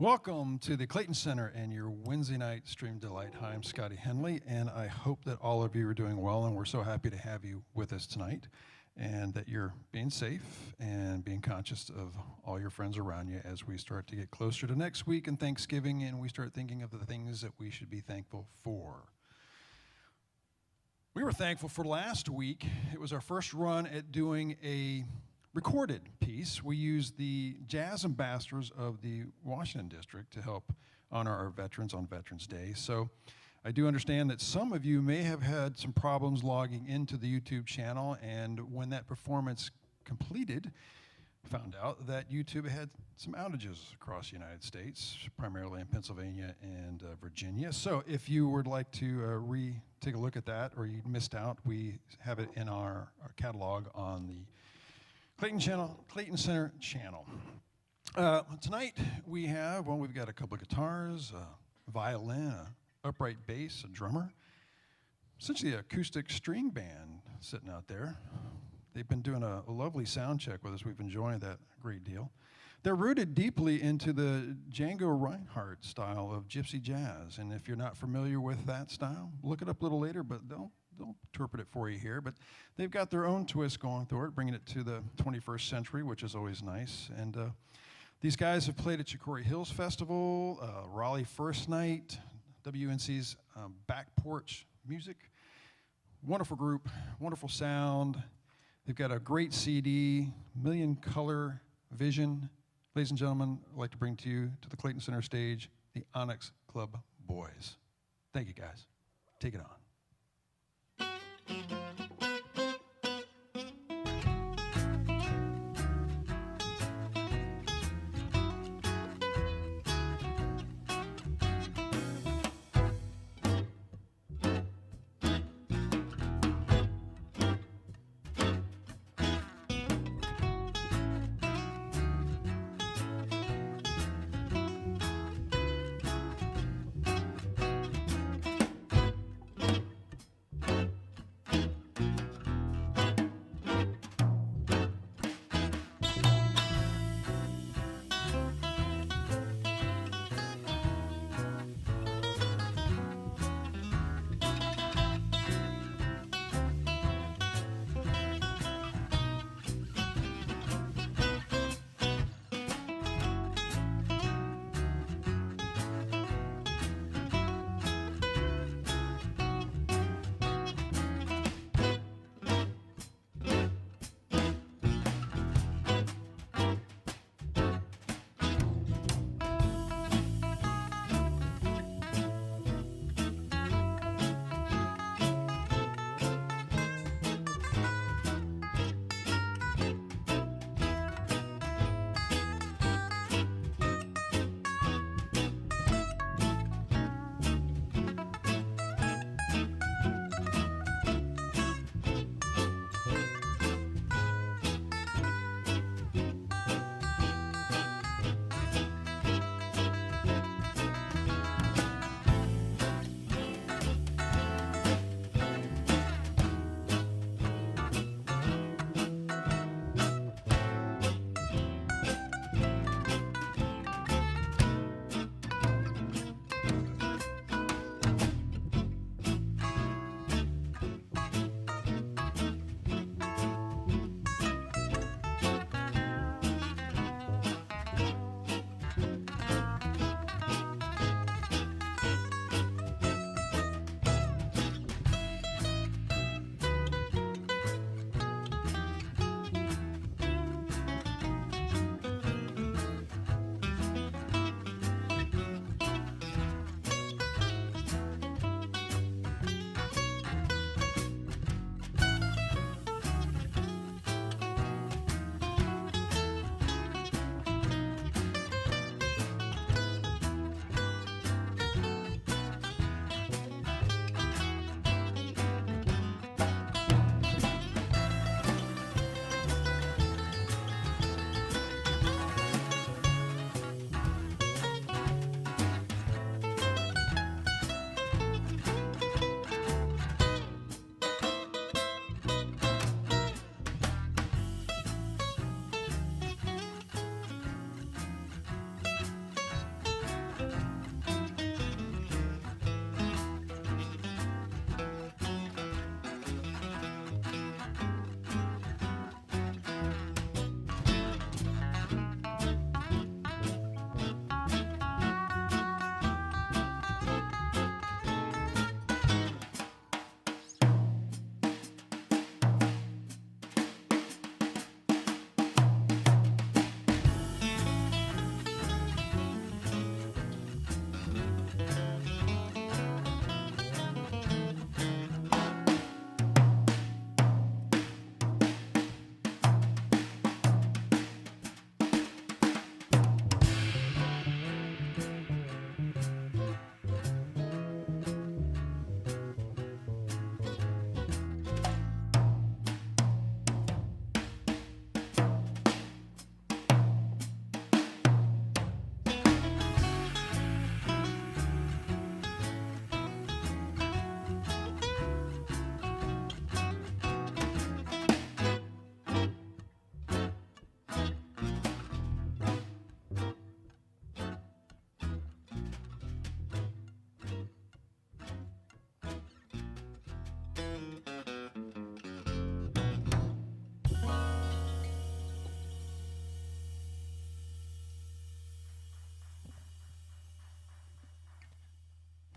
Welcome to the Clayton Center and your Wednesday night stream delight. Hi, I'm Scotty Henley, and I hope that all of you are doing well, and we're so happy to have you with us tonight, and that you're being safe and being conscious of all your friends around you as we start to get closer to next week and Thanksgiving, and we start thinking of the things that we should be thankful for. We were thankful for last week. It was our first run at doing a recorded piece. We used the jazz ambassadors of the Washington District to help honor our veterans on Veterans Day. So I do understand that some of you may have had some problems logging into the YouTube channel, and when that performance completed, found out that YouTube had some outages across the United States, primarily in Pennsylvania and Virginia. So if you would like to take a look at that, or you missed out, we have it in our catalog on the Clayton Center channel. Tonight we've got a couple of guitars, a violin, an upright bass, a drummer, essentially an acoustic string band sitting out there. They've been doing a lovely sound check with us. We've enjoyed that a great deal. They're rooted deeply into the Django Reinhardt style of gypsy jazz, and if you're not familiar with that style, look it up a little later, but they'll interpret it for you here. But they've got their own twist going through it, bringing it to the 21st century, which is always nice. And these guys have played at Chicory Hills Festival, Raleigh First Night, WNC's Back Porch Music. Wonderful group, wonderful sound. They've got a great CD, Million Color Vision. Ladies and gentlemen, I'd like to bring to you, to the Clayton Center stage, the Onyx Club Boys. Thank you, guys. Take it on.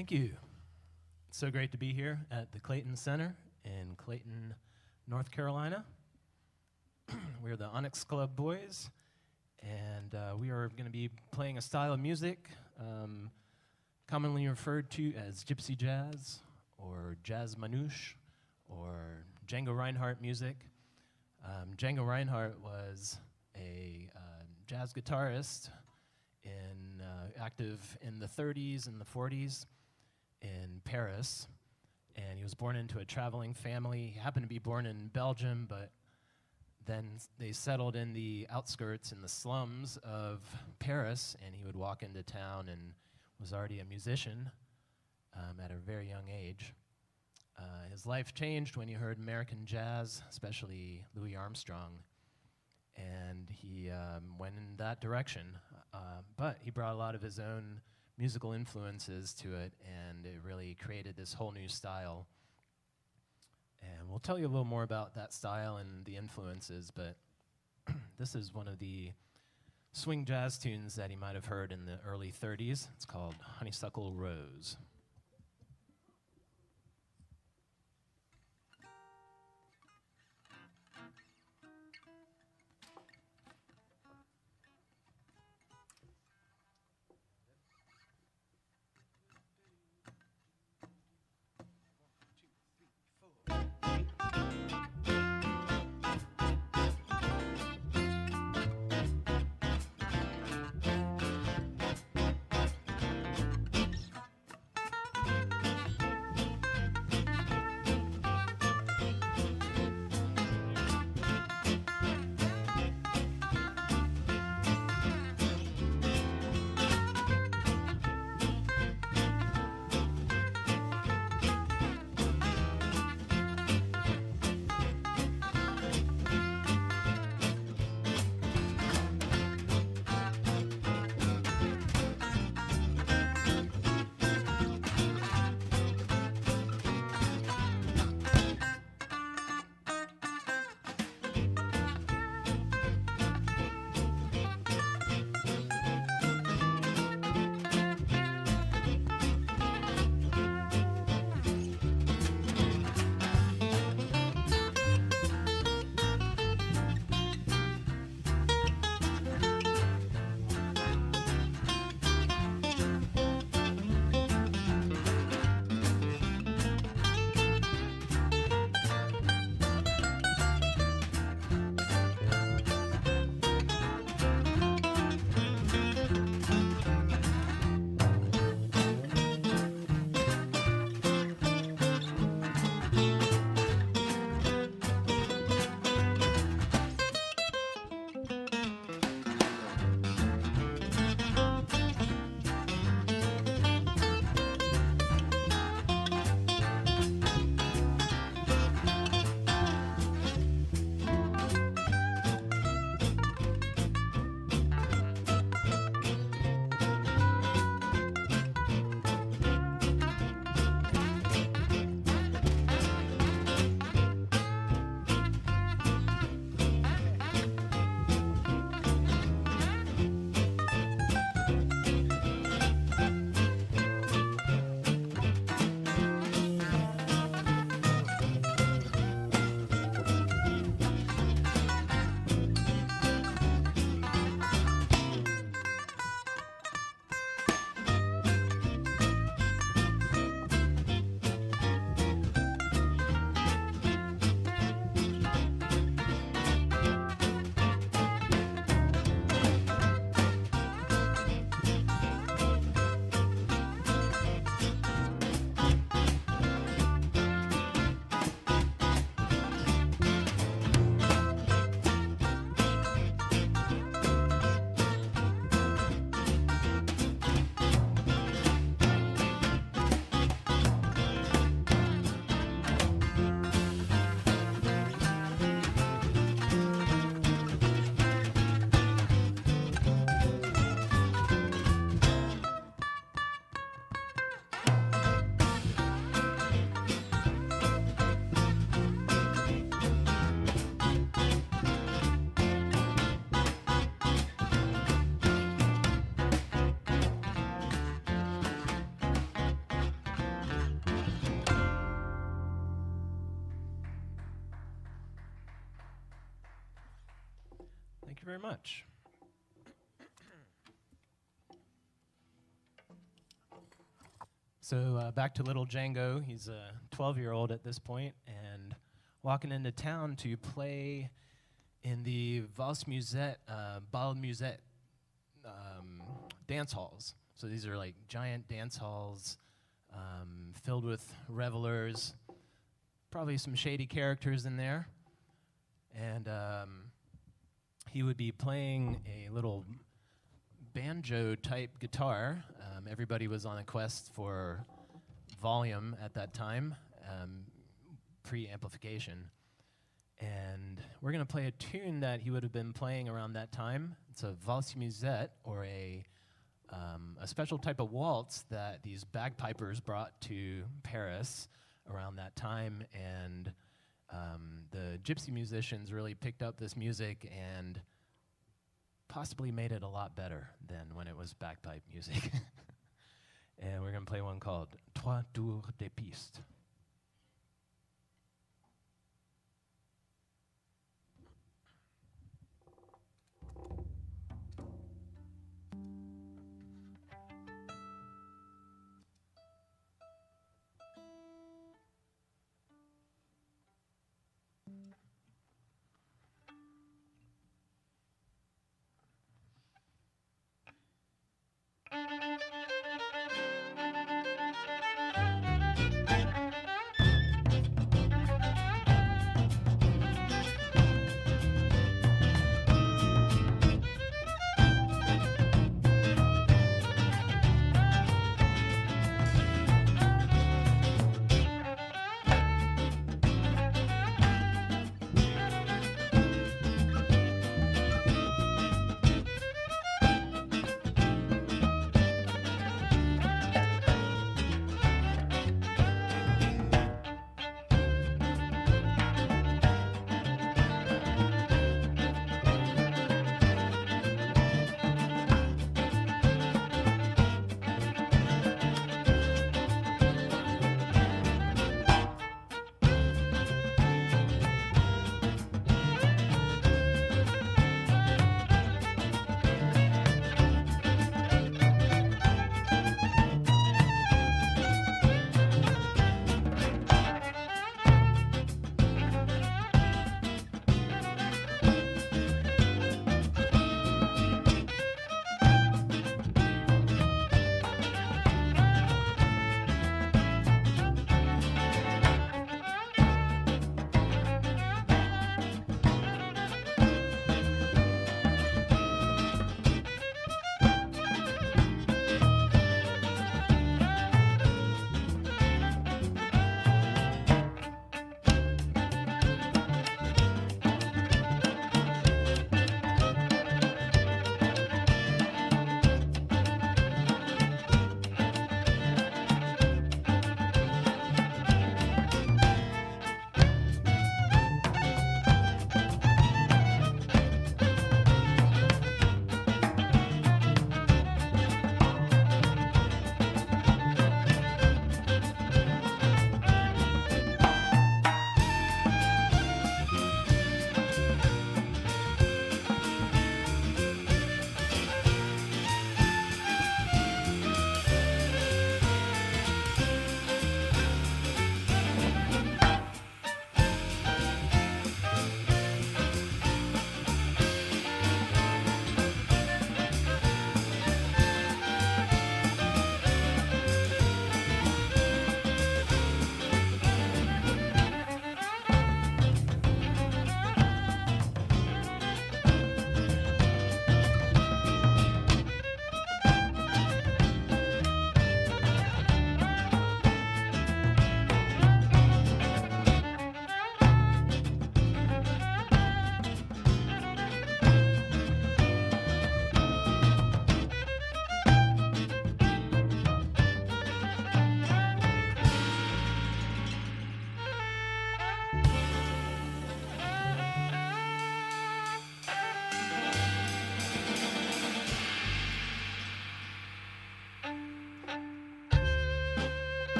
Thank you. It's so great to be here at the Clayton Center in Clayton, North Carolina. We're the Onyx Club boys, and we are going to be playing a style of music commonly referred to as gypsy jazz, or jazz manouche, or Django Reinhardt music. Django Reinhardt was a jazz guitarist active in the 30s and the 40s in Paris, and he was born into a traveling family. He happened to be born in Belgium, but then they settled in the outskirts, in the slums of Paris, and he would walk into town and was already a musician at a very young age. His life changed when he heard American jazz, especially Louis Armstrong, and he went in that direction. But he brought a lot of his own musical influences to it, and it really created this whole new style. And we'll tell you a little more about that style and the influences, but this is one of the swing jazz tunes that he might have heard in the early 30s. It's called Honeysuckle Rose. Thank you very much. So back to little Django. He's a 12-year-old at this point, and walking into town to play in the Valse Musette, Bal Musette dance halls. So these are like giant dance halls filled with revelers, probably some shady characters in there. And he would be playing a little banjo-type guitar. Everybody was on a quest for volume at that time, pre-amplification. And we're going to play a tune that he would have been playing around that time. It's a valse musette, or a special type of waltz that these bagpipers brought to Paris around that time. And the gypsy musicians really picked up this music and possibly made it a lot better than when it was bagpipe music. And we're going to play one called Trois Tours de Piste.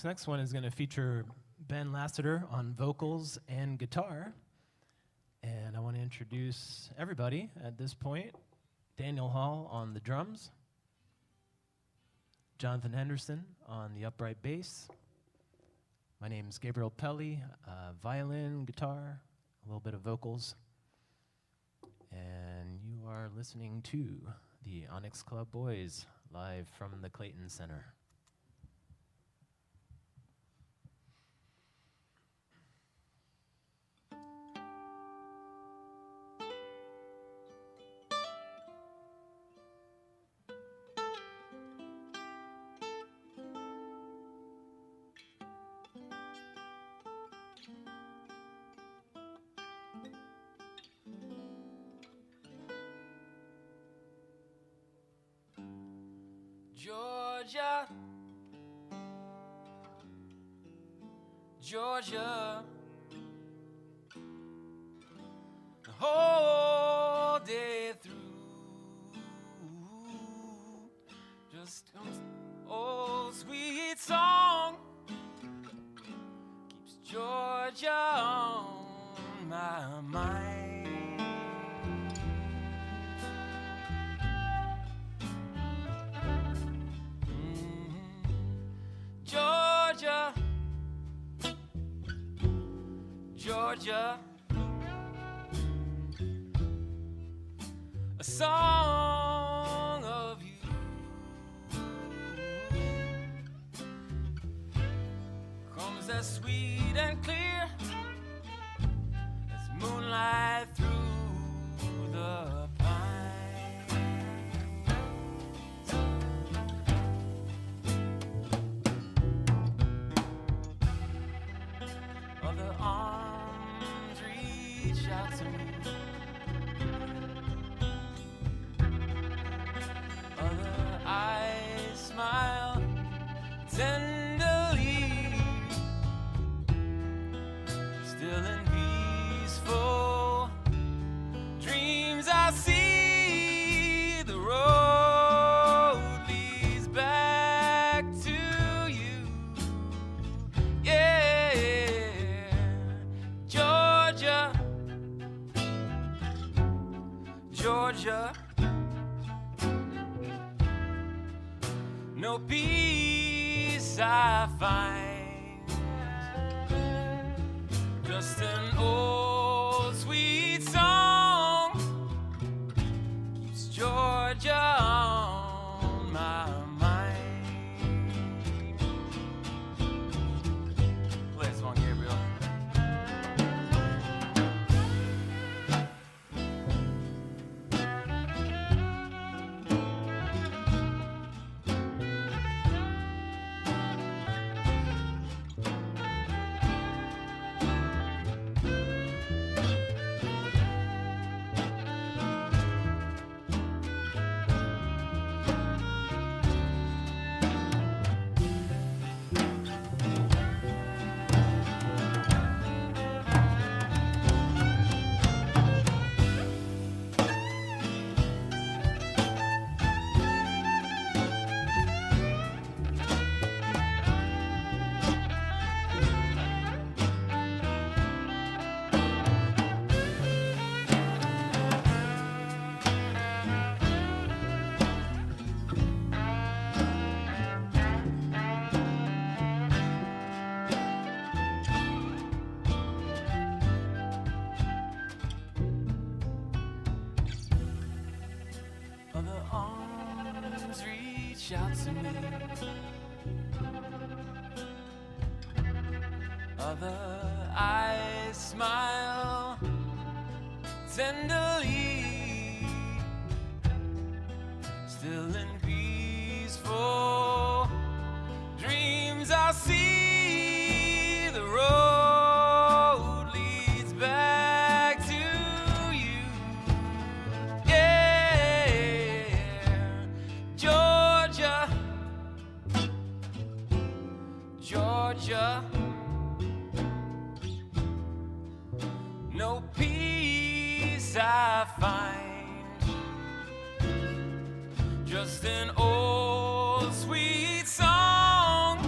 This next one is going to feature Ben Lassiter on vocals and guitar. And I want to introduce everybody at this point. Daniel Hall on the drums. Jonathan Henderson on the upright bass. My name's Gabriel Pelly, violin, guitar, a little bit of vocals. And you are listening to the Onyx Club Boys live from the Clayton Center. Georgia, Georgia, the whole day through, just comes old sweet song, keeps Georgia on my mind. Georgia, Georgia, a song of you comes as sweet and clear as moonlight through the other arms reach out to me, other eyes smile tenderly, still in peaceful dreams I see the road leads back to you. Georgia, Georgia, no peace I find, just an old sweet song keeps Georgia on my mind. Play this one, Gabriel. Other arms reach out to me, other eyes smile tenderly, still in peaceful dreams I see the road leads back to you. Georgia, Georgia, no peace I find, just an old sweet song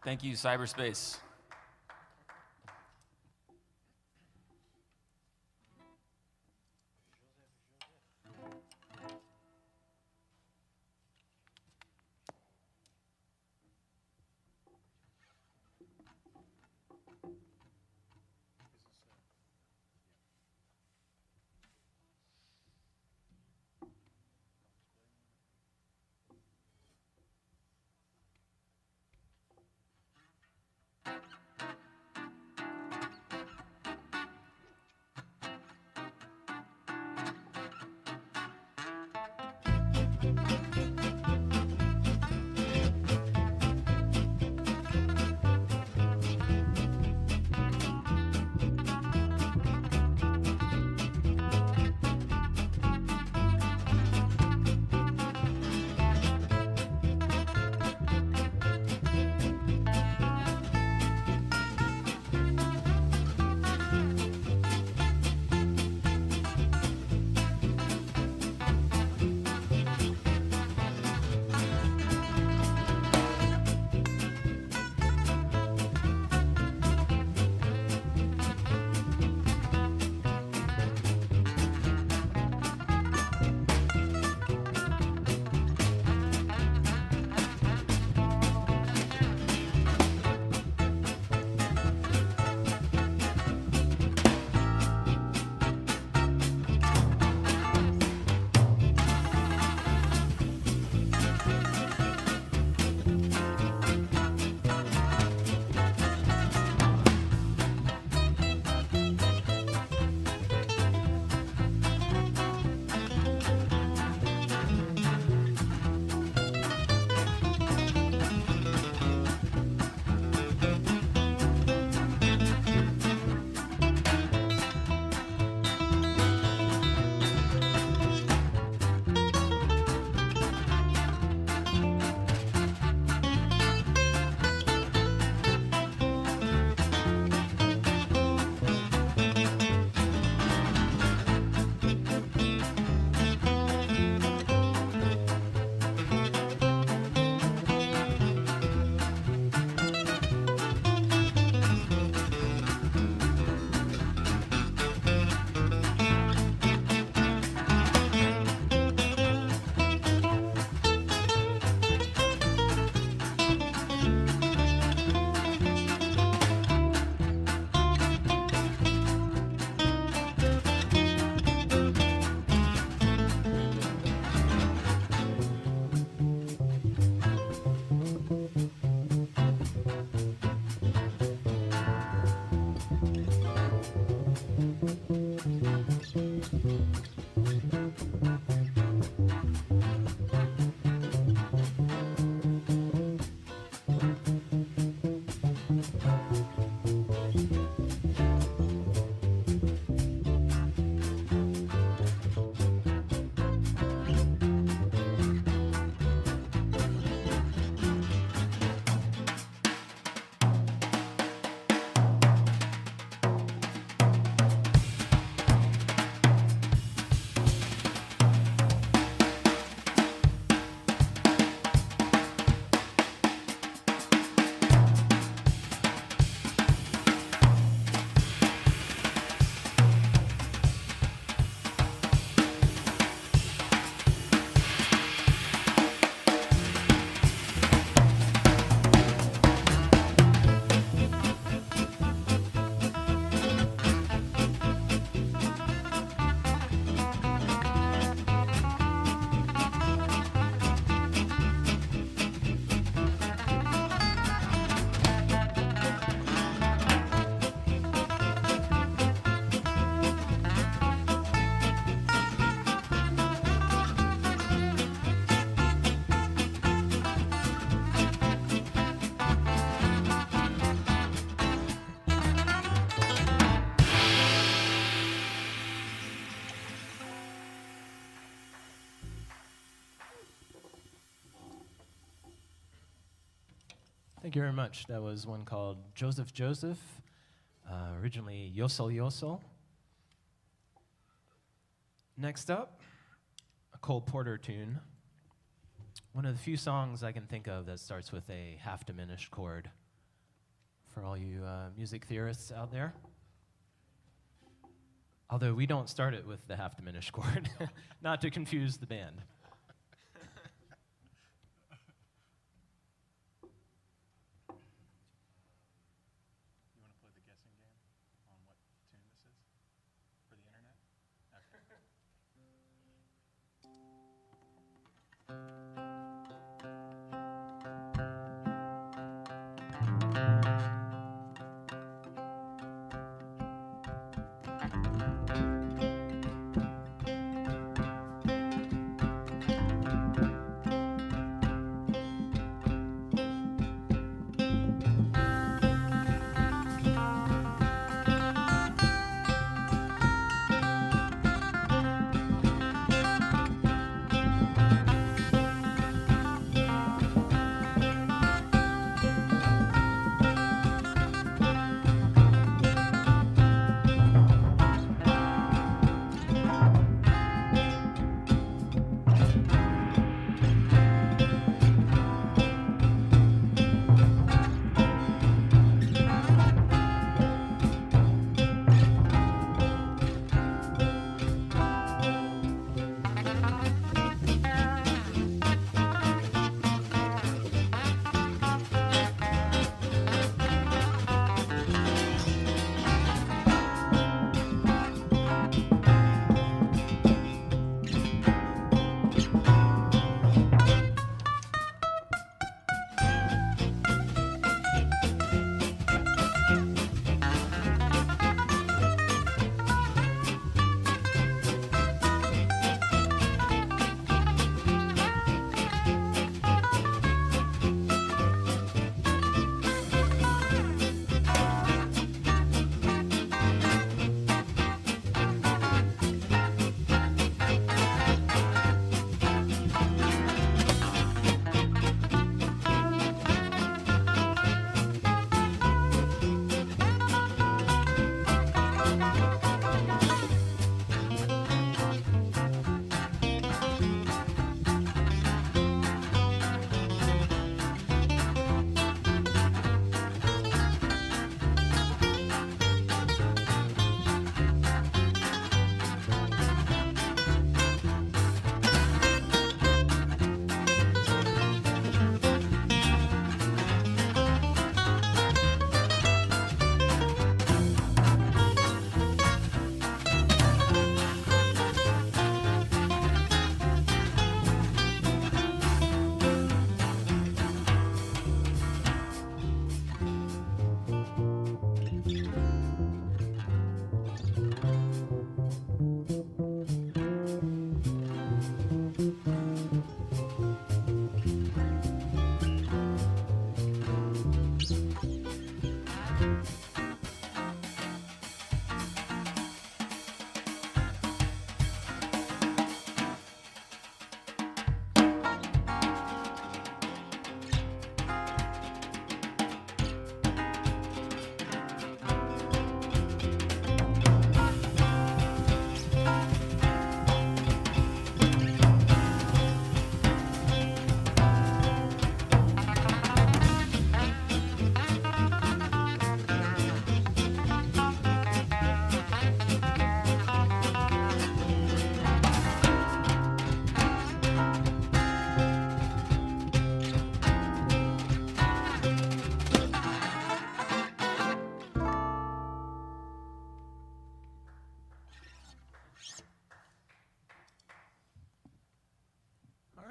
Thank you, cyberspace. Thank you very much. That was one called Joseph Joseph, originally Yosel Yosel. Next up, a Cole Porter tune. One of the few songs I can think of that starts with a half-diminished chord. for all you music theorists out there. Although we don't start it with the half diminished chord, not to confuse the band. You want to play the guessing game on what tune this is for the internet? Okay.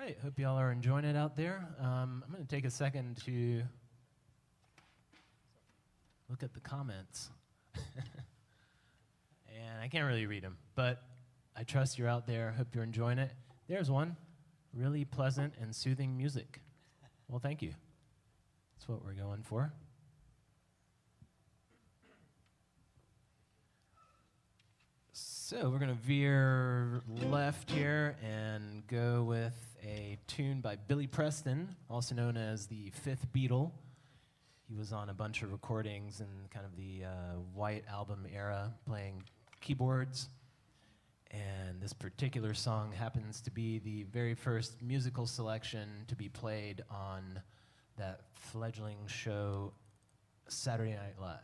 right, hope y'all are enjoying it out there. I'm going to take a second to look at the comments. And I can't really read them, but I trust you're out there. Hope you're enjoying it. There's one. Really pleasant and soothing music. Well, thank you. That's what we're going for. So we're going to veer left here and go with a tune by Billy Preston, also known as the Fifth Beatle. He was on a bunch of recordings in kind of the White Album era, playing keyboards. And this particular song happens to be the very first musical selection to be played on that fledgling show Saturday Night Live.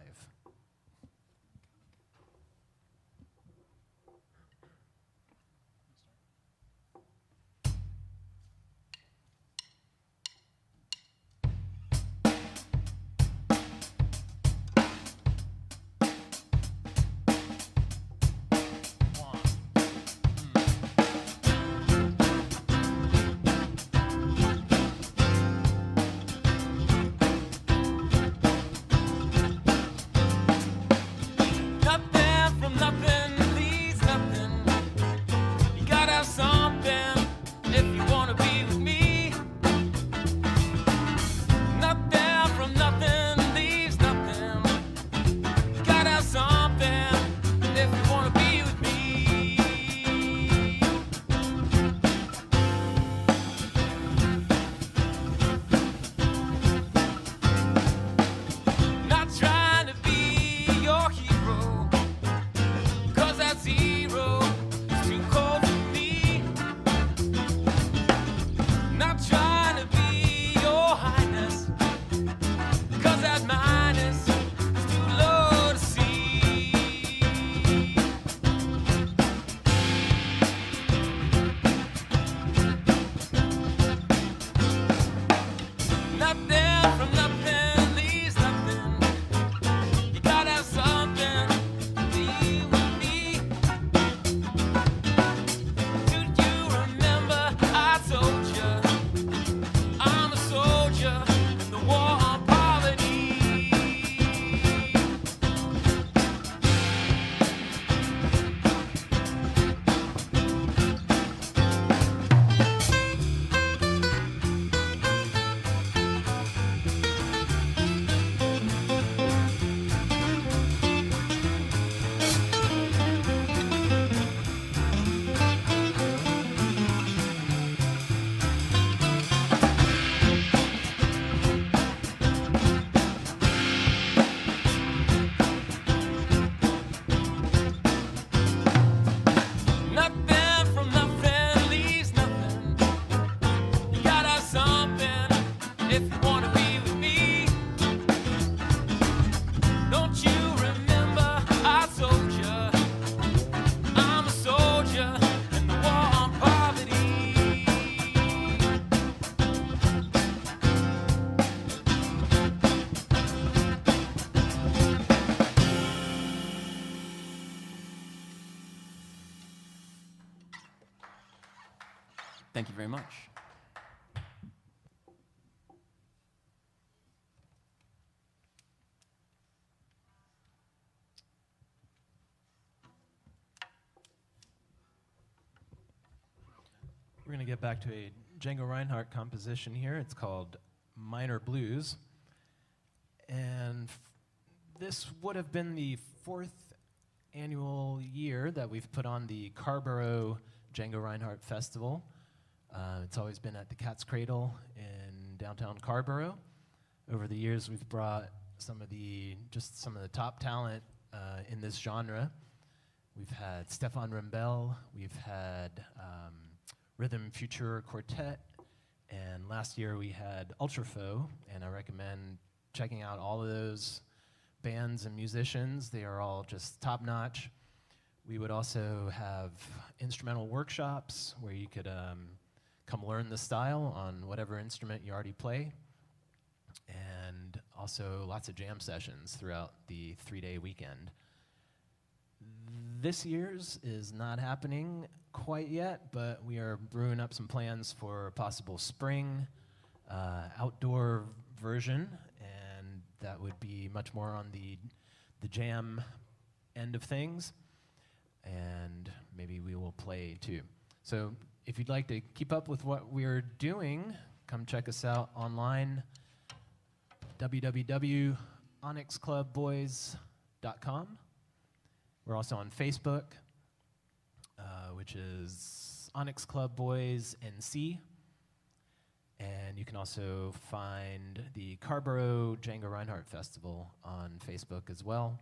Thank you very much. We're going to get back to a Django Reinhardt composition here. It's called Minor Blues. And this would have been the 4th annual year that we've put on the Carborough Django Reinhardt Festival. It's always been at the Cat's Cradle in downtown Carborough. Over the years, we've brought some of the top talent in this genre. We've had Stefan Rembel, we've had Rhythm Future Quartet, and last year we had Ultrafo, and I recommend checking out all of those bands and musicians. They are all just top-notch. We would also have instrumental workshops where you could come learn the style on whatever instrument you already play, and also lots of jam sessions throughout the 3-day weekend. This year's is not happening quite yet, but we are brewing up some plans for a possible spring outdoor version, and that would be much more on the jam end of things, and maybe we will play too. So if you'd like to keep up with what we're doing, come check us out online, www.onyxclubboys.com. We're also on Facebook, which is Onyx Club Boys NC. And you can also find the Carborough Django Reinhardt Festival on Facebook as well.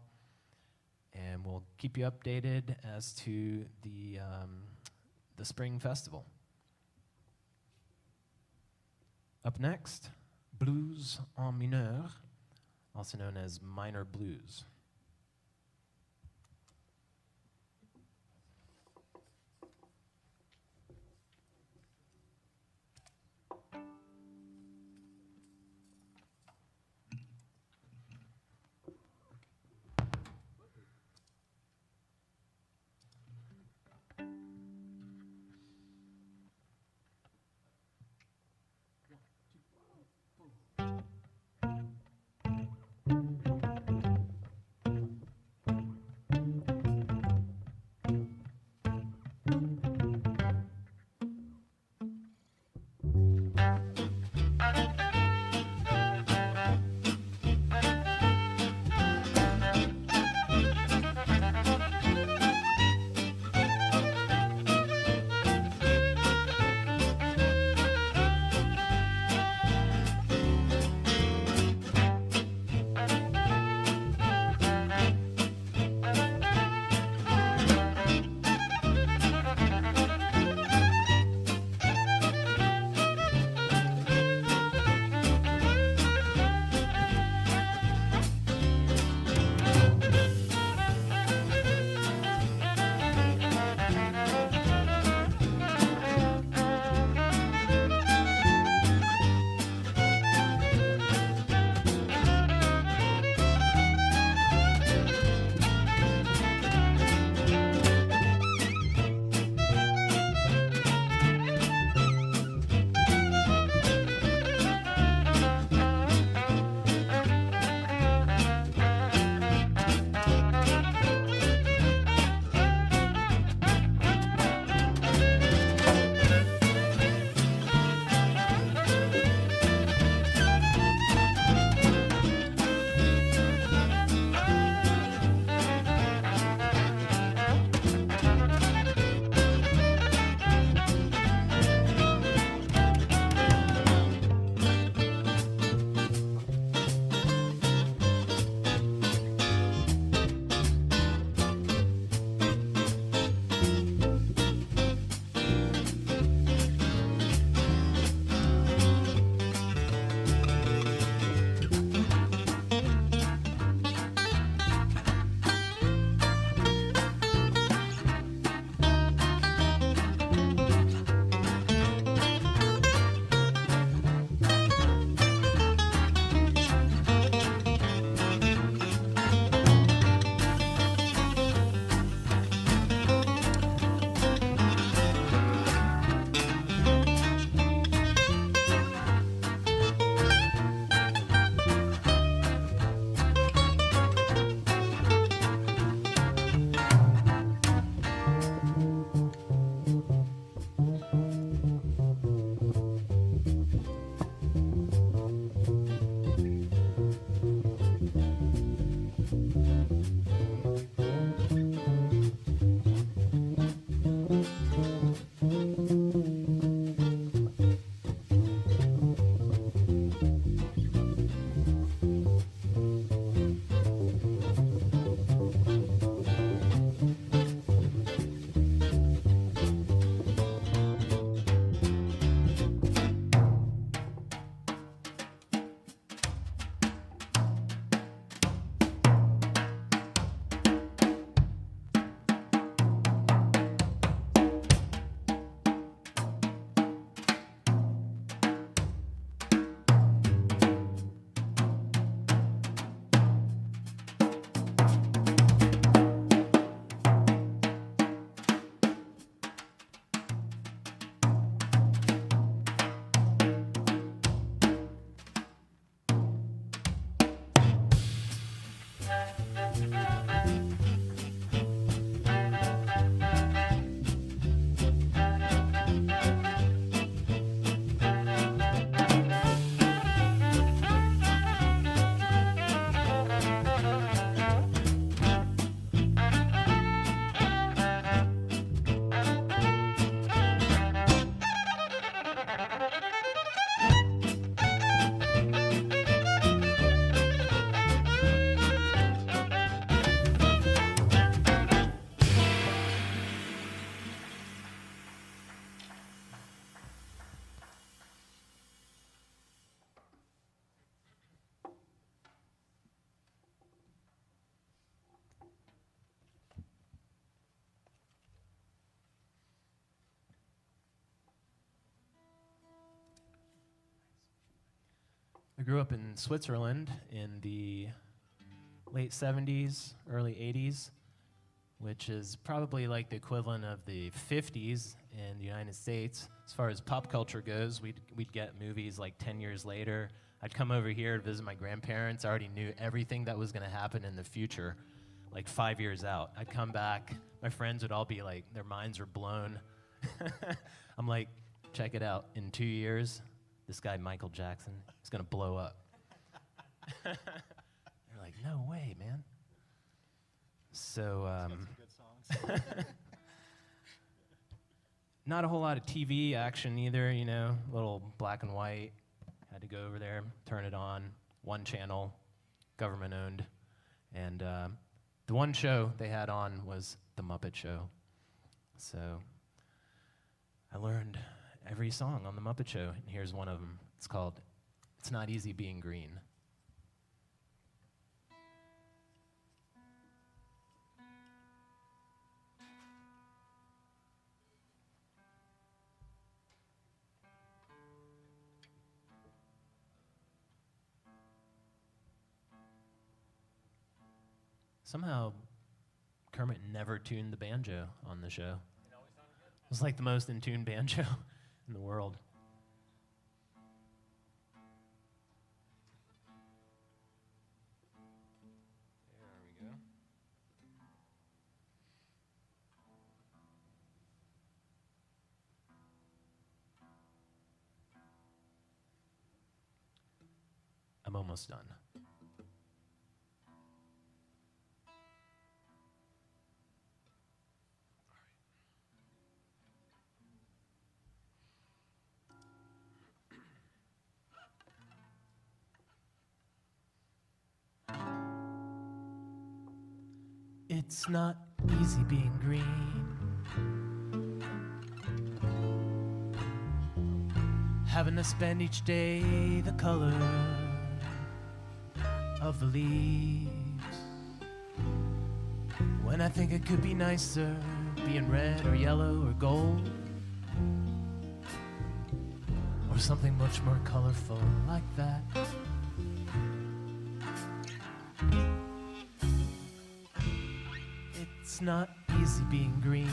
And we'll keep you updated as to the spring festival. Up next, Blues en mineur, also known as minor blues. I grew up in Switzerland in the late 70s, early 80s, which is probably like the equivalent of the 50s in the United States. As far as pop culture goes, we'd get movies like 10 years later. I'd come over here to visit my grandparents. I already knew everything that was going to happen in the future, like 5 years out. I'd come back. My friends would all be like, their minds were blown. I'm like, check it out. In 2 years, this guy, Michael Jackson, is going to blow up. They're like, no way, man. So, Some good songs. not a whole lot of TV action either, you know, a little black and white. Had to go over there, turn it on, one channel, government owned. And the one show they had on was The Muppet Show. So I learned every song on The Muppet Show, and here's one of them. It's called It's Not Easy Being Green. Somehow, Kermit never tuned the banjo on the show. It was like the most in tune banjo in the world. There we go. I'm almost done. It's not easy being green. Having to spend each day the color of the leaves. When I think it could be nicer being red or yellow or gold, or something much more colorful like that. It's not easy being green.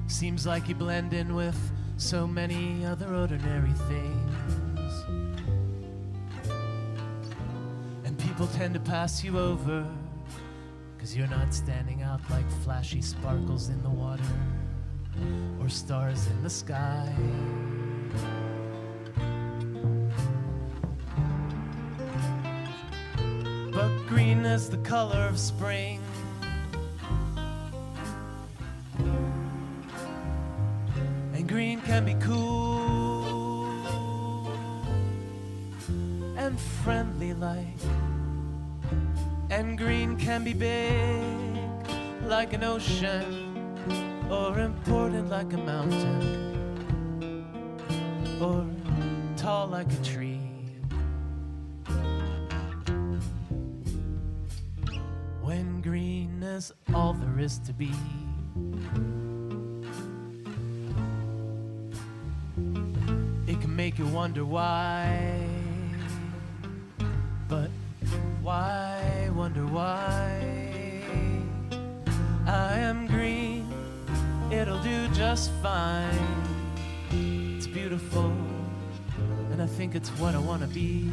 Seems like you blend in with so many other ordinary things, and people tend to pass you over 'cause you're not standing out like flashy sparkles in the water or stars in the sky. But green is the color of spring, and green can be cool and friendly like, and green can be big like an ocean, or important like a mountain, or tall like a tree. When green is all there is to be, it can make you wonder why. But why, wonder why? I am green, it'll do just fine. It's beautiful, and I think it's what I want to be.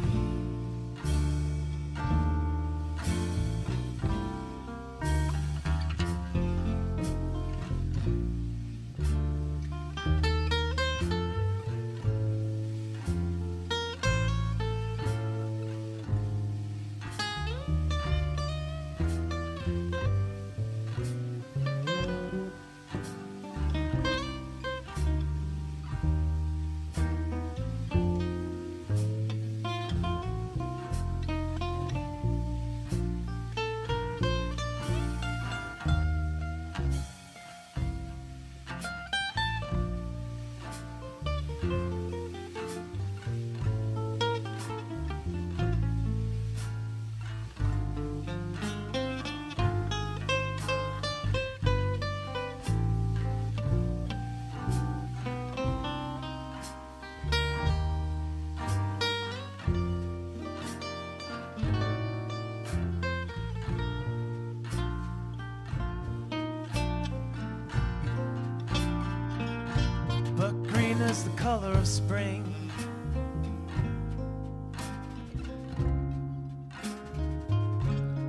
green is the color of spring.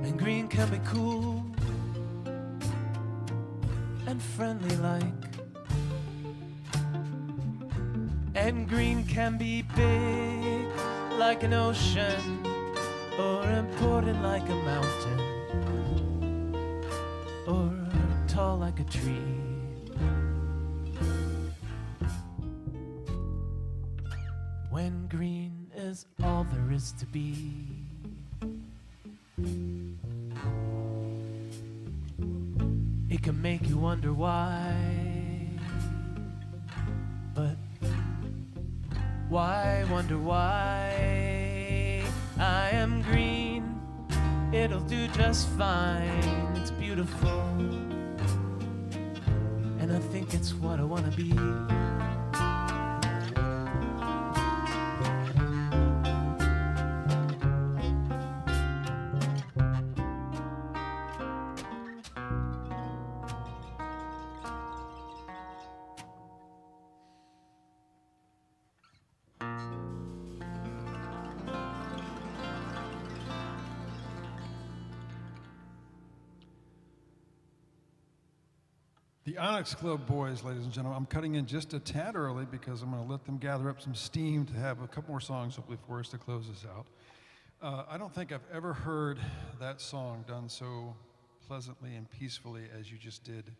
And green can be cool and friendly like. And green can be big like an ocean, or important like a mountain, or tall like a tree. When green is all there is to be. It can make you wonder why, but why wonder why? I am green, it'll do just fine. It's beautiful, and I think it's what I wanna be. The Onyx Club boys, ladies and gentlemen, I'm cutting in just a tad early because I'm going to let them gather up some steam to have a couple more songs, hopefully, for us to close this out. I don't think I've ever heard that song done so pleasantly and peacefully as you just did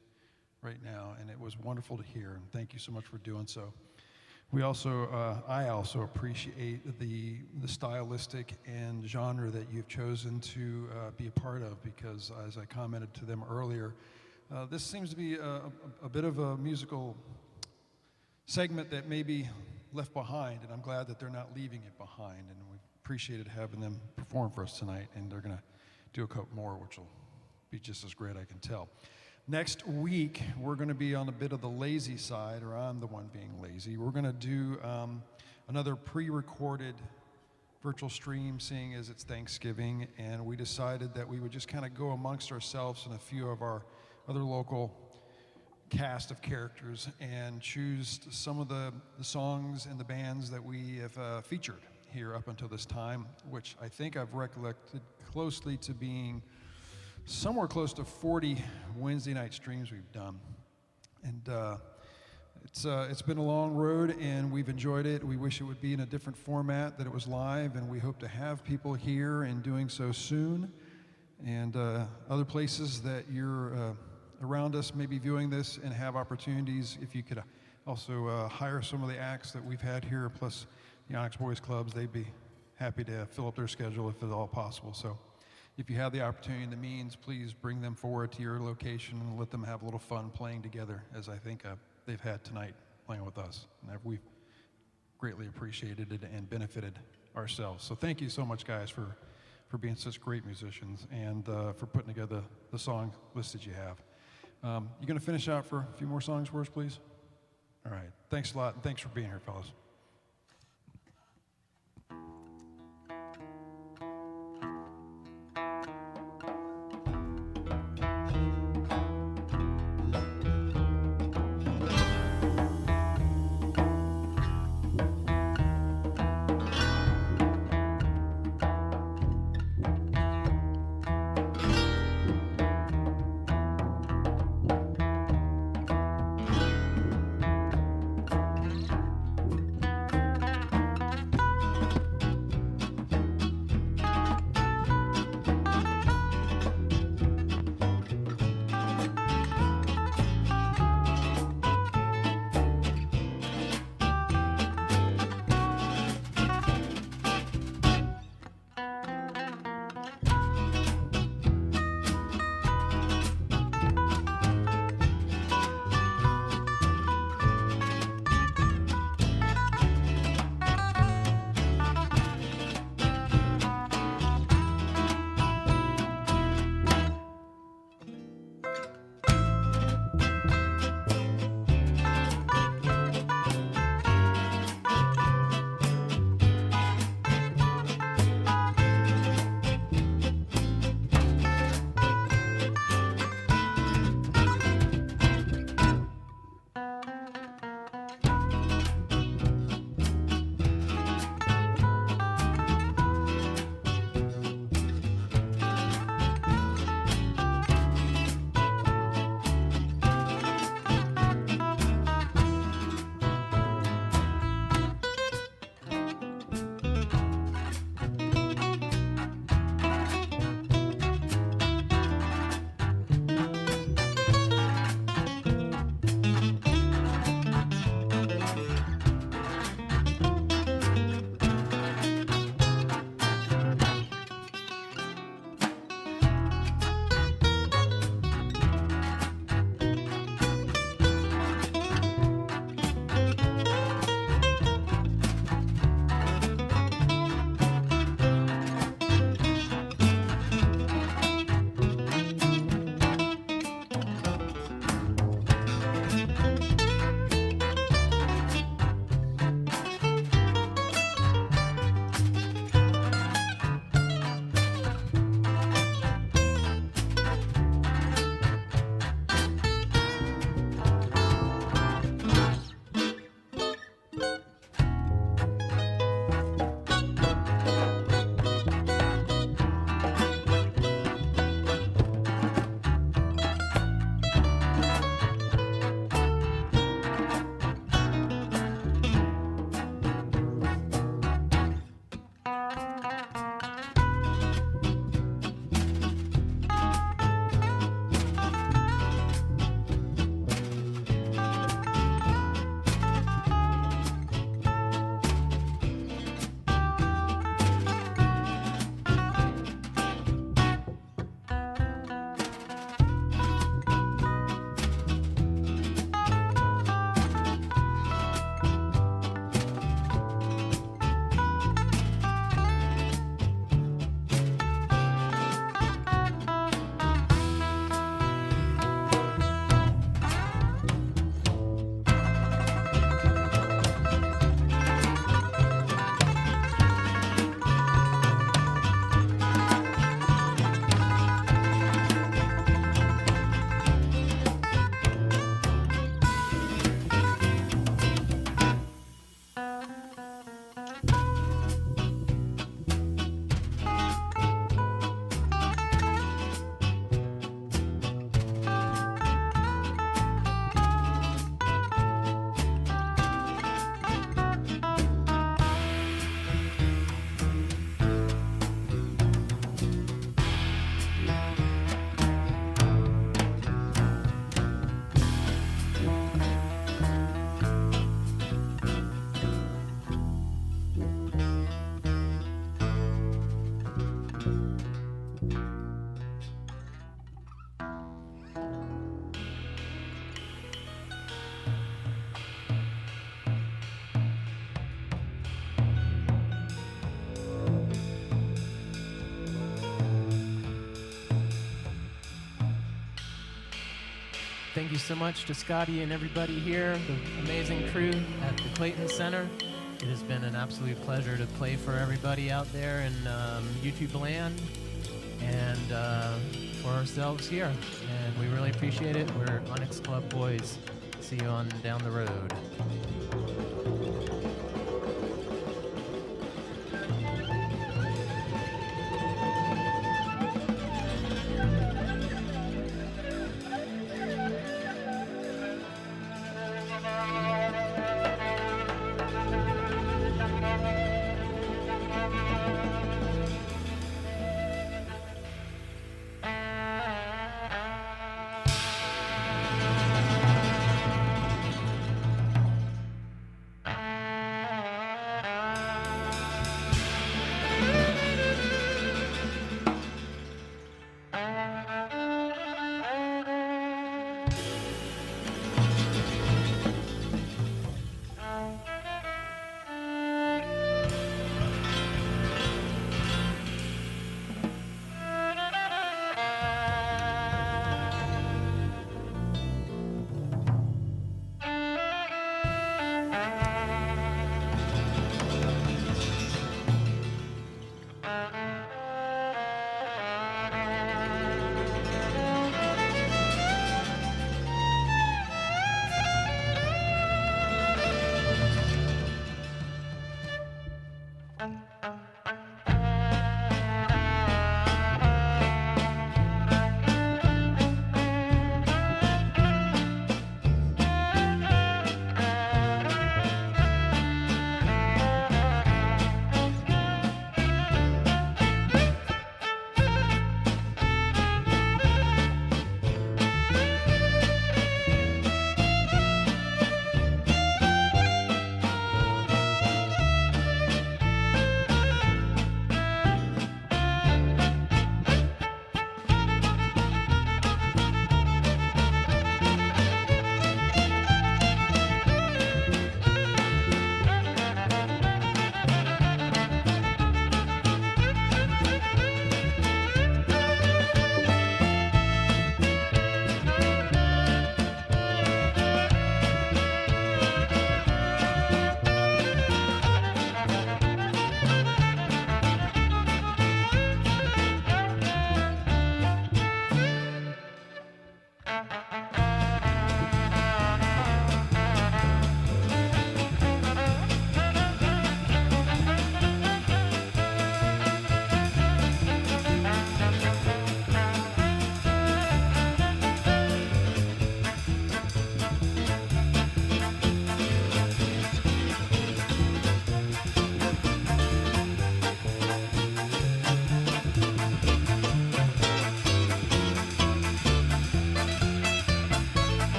right now, and it was wonderful to hear, and thank you so much for doing so. We also, I also appreciate the stylistic and genre that you've chosen to be a part of, because as I commented to them earlier, this seems to be a bit of a musical segment that may be left behind, and I'm glad that they're not leaving it behind, and we appreciated having them perform for us tonight, and they're going to do a couple more, which will be just as great, I can tell. Next week, we're going to be on a bit of the lazy side, or I'm the one being lazy. We're going to do another pre-recorded virtual stream, seeing as it's Thanksgiving, and we decided that we would just kind of go amongst ourselves and a few of our other local cast of characters and choose some of the songs and the bands that we have featured here up until this time, which I think I've recollected closely to being somewhere close to 40 Wednesday night streams we've done. And it's been a long road, and we've enjoyed it. We wish it would be in a different format, that it was live, and we hope to have people here and doing so soon. And other places that you're around us may be viewing this and have opportunities. If you could also hire some of the acts that we've had here, plus the Onyx Boys Clubs, they'd be happy to fill up their schedule if at all possible. So if you have the opportunity and the means, please bring them forward to your location and let them have a little fun playing together, as I think they've had tonight playing with us. And we've greatly appreciated it and benefited ourselves. So thank you so much, guys, for being such great musicians and for putting together the song list that you have. You going to finish out for a few more songs for us, please? All right. Thanks a lot, and thanks for being here, fellas. thank you so much to Scotty and everybody here, the amazing crew at the Clayton Center. It has been an absolute pleasure to play for everybody out there in YouTube land and for ourselves here. And we really appreciate it. We're Onyx Club boys. See you on down the road.